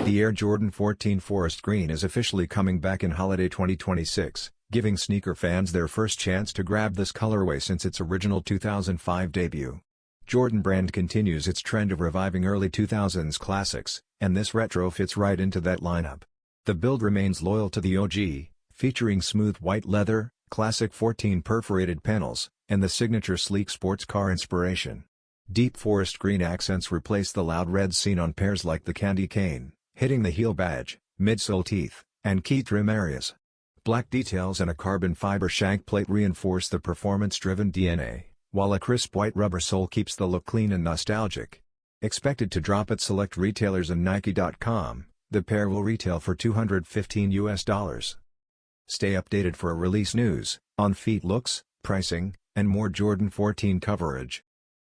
The Air Jordan 14 Forest Green is officially coming back in holiday 2026, giving sneaker fans their first chance to grab this colorway since its original 2005 debut. Jordan Brand continues its trend of reviving early 2000s classics, and this retro fits right into that lineup. The build remains loyal to the OG, featuring smooth white leather, classic 14 perforated panels, and the signature sleek sports car inspiration. Deep forest green accents replace the loud red seen on pairs like the candy cane, hitting the heel badge, midsole teeth, and key trim areas. Black details and a carbon fiber shank plate reinforce the performance-driven DNA, while a crisp white rubber sole keeps the look clean and nostalgic. Expected to drop at select retailers and Nike.com, the pair will retail for $215. Stay updated for release news, on-feet looks, pricing, and more Jordan 14 coverage.